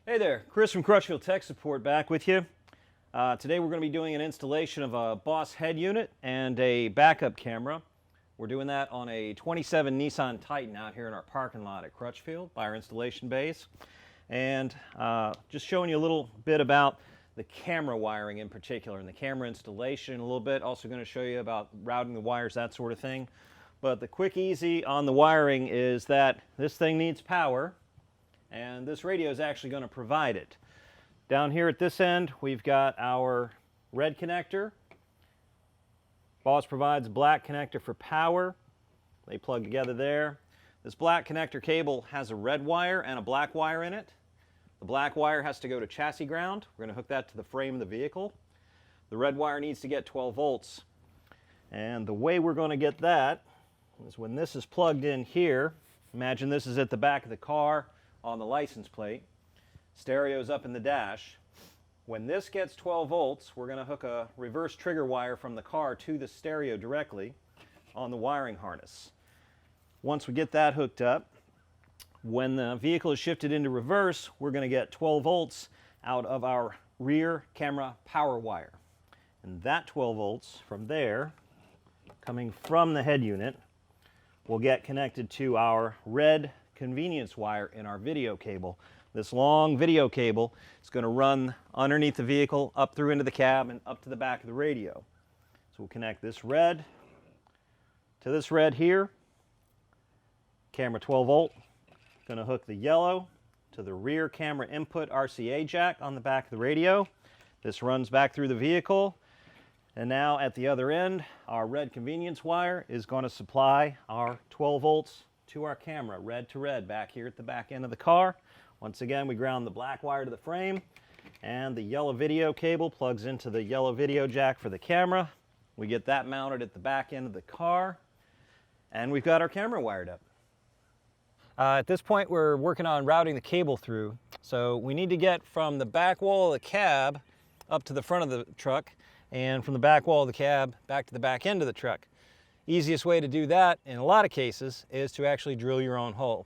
Hey there, Chris from Crutchfield Tech Support back with you. Today we're going to be doing an installation of a Boss head unit and a backup camera. We're doing that on a 27 Nissan Titan out here in our parking lot at Crutchfield by our installation base. And just showing you a little bit about the camera wiring in particular and the camera installation a little bit. Also going to show you about routing the wires, that sort of thing. But the quick easy on the wiring is that this thing needs power. And this radio is actually going to provide it. Down here at this end, we've got our red connector. Boss provides a black connector for power. They plug together there. This black connector cable has a red wire and a black wire in it. The black wire has to go to chassis ground. We're going to hook that to the frame of the vehicle. The red wire needs to get 12 volts. And the way we're going to get that is when this is plugged in here. Imagine this is at the back of the car on the license plate. Stereo's up in the dash. When this gets 12 volts, we're going to hook a reverse trigger wire from the car to the stereo directly on the wiring harness. Once we get that hooked up, when the vehicle is shifted into reverse, we're going to get 12 volts out of our rear camera power wire. And that 12 volts from there, coming from the head unit, will get connected to our red convenience wire in our video cable. This long video cable is going to run underneath the vehicle, up through into the cab, and up to the back of the radio. So we'll connect this red to this red here. Camera 12 volt. Going to hook the yellow to the rear camera input RCA jack on the back of the radio. This runs back through the vehicle. And now at the other end, our red convenience wire is going to supply our 12 volts to our camera, red to red, back here at the back end of the car. Once again, we ground the black wire to the frame, and the yellow video cable plugs into the yellow video jack for the camera. We get that mounted at the back end of the car, and we've got our camera wired up. At this point, we're working on routing the cable through. So we need to get from the back wall of the cab up to the front of the truck, and from the back wall of the cab back to the back end of the truck. Easiest way to do that in a lot of cases is to actually drill your own hole.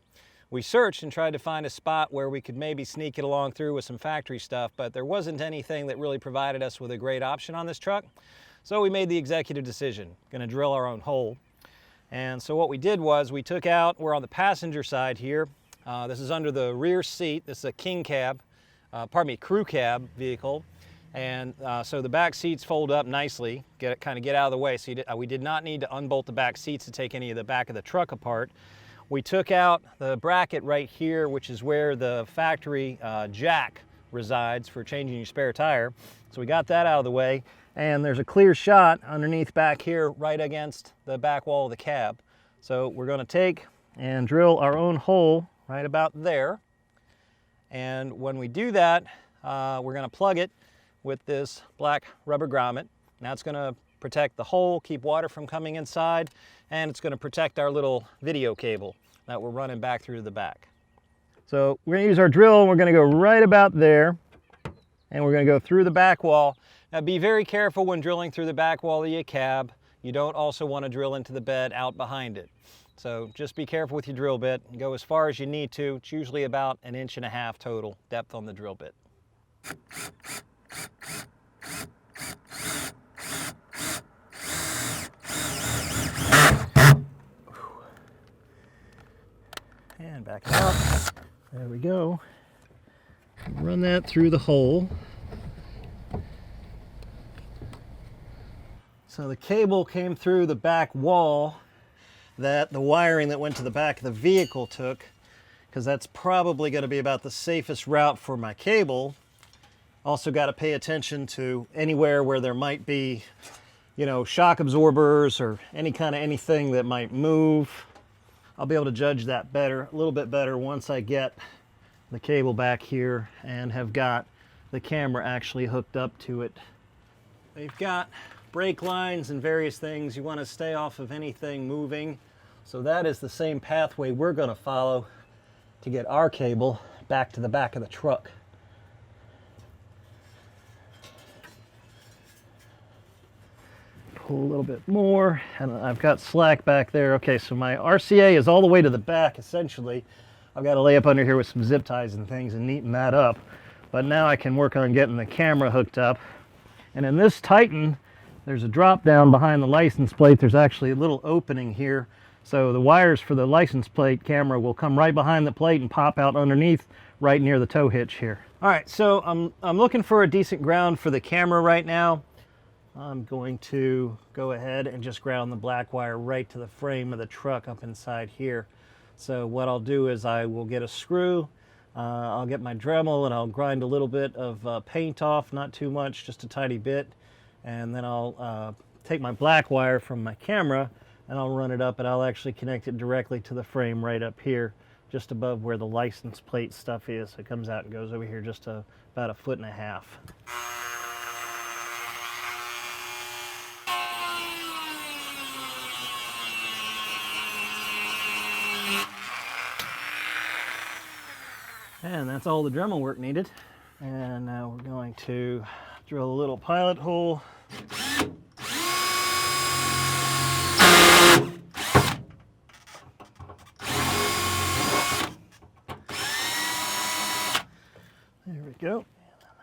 We searched and tried to find a spot where we could maybe sneak it along through with some factory stuff, but there wasn't anything that really provided us with a great option on this truck. So we made the executive decision, going to drill our own hole. And so what we did was we took out, we're on the passenger side here. This is under the rear seat. This is a crew cab vehicle. And so the back seats fold up nicely, kind of get out of the way. So we did not need to unbolt the back seats to take any of the back of the truck apart. We took out the bracket right here, which is where the factory jack resides for changing your spare tire. So we got that out of the way. And there's a clear shot underneath back here right against the back wall of the cab. So we're going to take and drill our own hole right about there. And when we do that, we're going to plug it with this black rubber grommet. Now it's going to protect the hole, keep water from coming inside, and it's going to protect our little video cable that we're running back through the back. So we're going to use our drill, and we're going to go right about there, and we're going to go through the back wall. Now be very careful when drilling through the back wall of your cab. You don't also want to drill into the bed out behind it. So just be careful with your drill bit and go as far as you need to. It's usually about 1.5 inches total depth on the drill bit. And back it out. There we go. Run that through the hole. So the cable came through the back wall that the wiring that went to the back of the vehicle took, because that's probably going to be about the safest route for my cable. Also got to pay attention to anywhere where there might be, shock absorbers or any kind of anything that might move. I'll be able to judge that a little bit better once I get the cable back here and have got the camera actually hooked up to it. They've got brake lines and various things. You want to stay off of anything moving. So that is the same pathway we're going to follow to get our cable back to the back of the truck. Pull a little bit more, and I've got slack back there. Okay, so my RCA is all the way to the back, essentially, I've got to lay up under here with some zip ties and things and neaten that up. But now I can work on getting the camera hooked up. And in this Titan, there's a drop down behind the license plate. There's actually a little opening here. So the wires for the license plate camera will come right behind the plate and pop out underneath right near the tow hitch here. All right, so I'm looking for a decent ground for the camera right now. I'm going to go ahead and just ground the black wire right to the frame of the truck up inside here. So what I'll do is I will get a screw, I'll get my Dremel, and I'll grind a little bit of paint off, not too much, just a tiny bit. And then I'll take my black wire from my camera and I'll run it up, and I'll actually connect it directly to the frame right up here, just above where the license plate stuff is. So it comes out and goes over here just about 1.5 feet. And that's all the Dremel work needed. And now we're going to drill a little pilot hole. There we go. And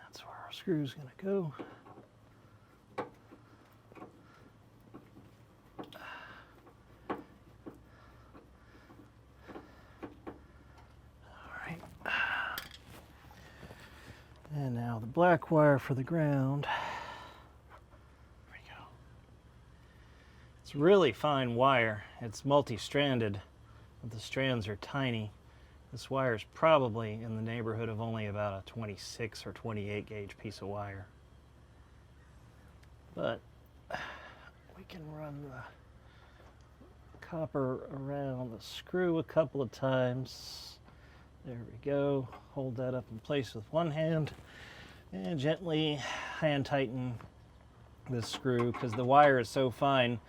that's where our screw's going to go. And now the black wire for the ground. There we go. It's really fine wire. It's multi-stranded, but the strands are tiny. This wire is probably in the neighborhood of only about a 26 or 28 gauge piece of wire. But we can run the copper around the screw a couple of times. There we go. Hold that up in place with one hand and gently hand tighten this screw, because the wire is so fine.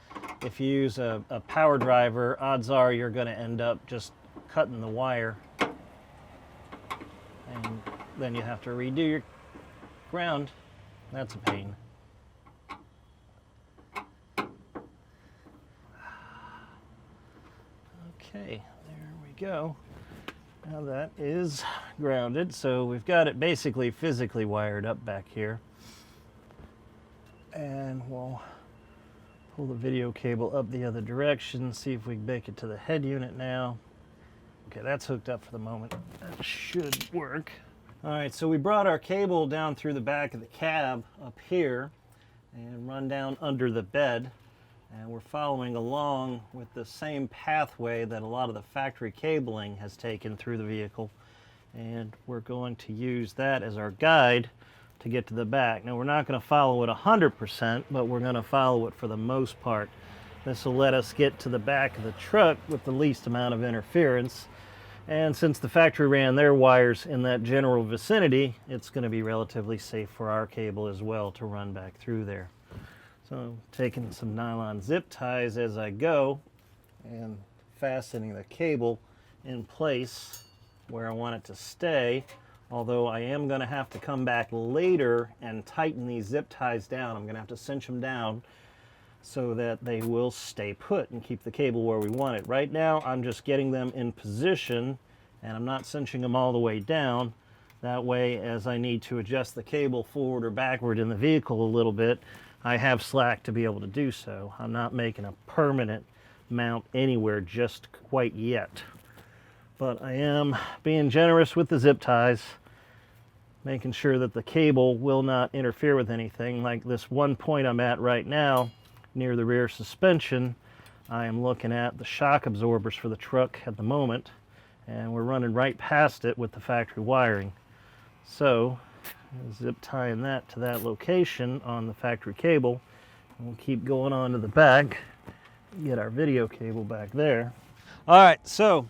If you use a power driver, odds are you're going to end up just cutting the wire, and then you have to redo your ground. That's a pain. Okay, there we go. Now that is grounded, so we've got it basically physically wired up back here. And we'll pull the video cable up the other direction, see if we can make it to the head unit now. Okay, that's hooked up for the moment. That should work. All right, so we brought our cable down through the back of the cab up here and run down under the bed. And we're following along with the same pathway that a lot of the factory cabling has taken through the vehicle. And we're going to use that as our guide to get to the back. Now, we're not going to follow it 100%, but we're going to follow it for the most part. This will let us get to the back of the truck with the least amount of interference. And since the factory ran their wires in that general vicinity, it's going to be relatively safe for our cable as well to run back through there. So taking some nylon zip ties as I go and fastening the cable in place where I want it to stay, although I am going to have to come back later and tighten these zip ties down. I'm going to have to cinch them down so that they will stay put and keep the cable where we want it. Right now I'm just getting them in position and I'm not cinching them all the way down. That way, as I need to adjust the cable forward or backward in the vehicle a little bit, I have slack to be able to do so. I'm not making a permanent mount anywhere just quite yet. But I am being generous with the zip ties, making sure that the cable will not interfere with anything. Like this one point I'm at right now, near the rear suspension, I am looking at the shock absorbers for the truck at the moment, and we're running right past it with the factory wiring. So zip tying that to that location on the factory cable, and we'll keep going on to the back, get our video cable back there. All right, so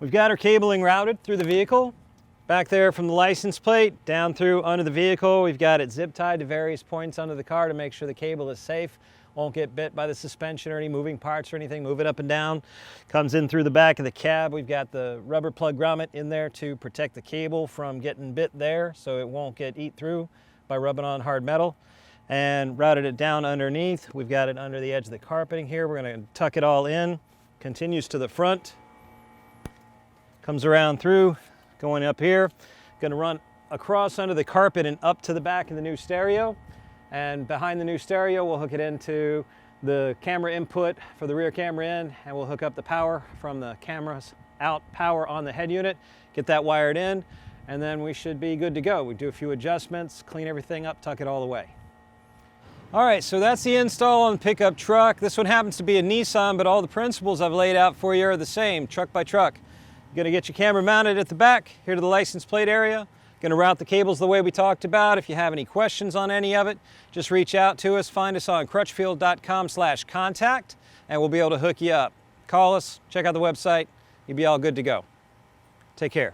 we've got our cabling routed through the vehicle, back there from the license plate, down through under the vehicle. We've got it zip tied to various points under the car to make sure the cable is safe, won't get bit by the suspension or any moving parts or anything, move it up and down. Comes in through the back of the cab. We've got the rubber plug grommet in there to protect the cable from getting bit there so it won't get eat through by rubbing on hard metal. And routed it down underneath. We've got it under the edge of the carpeting here. We're going to tuck it all in. Continues to the front. Comes around through, going up here. Going to run across under the carpet and up to the back of the new stereo. And behind the new stereo, we'll hook it into the camera input for the rear camera in, and we'll hook up the power from the cameras out, power on the head unit, get that wired in, and then we should be good to go. We do a few adjustments, clean everything up, tuck it all away. All right, so that's the install on the pickup truck. This one happens to be a Nissan, but all the principles I've laid out for you are the same, truck by truck. You're gonna get your camera mounted at the back, here to the license plate area. Gonna route the cables the way we talked about. If you have any questions on any of it, just reach out to us. Find us on crutchfield.com/contact, and we'll be able to hook you up. Call us, check out the website, you'll be all good to go. Take care.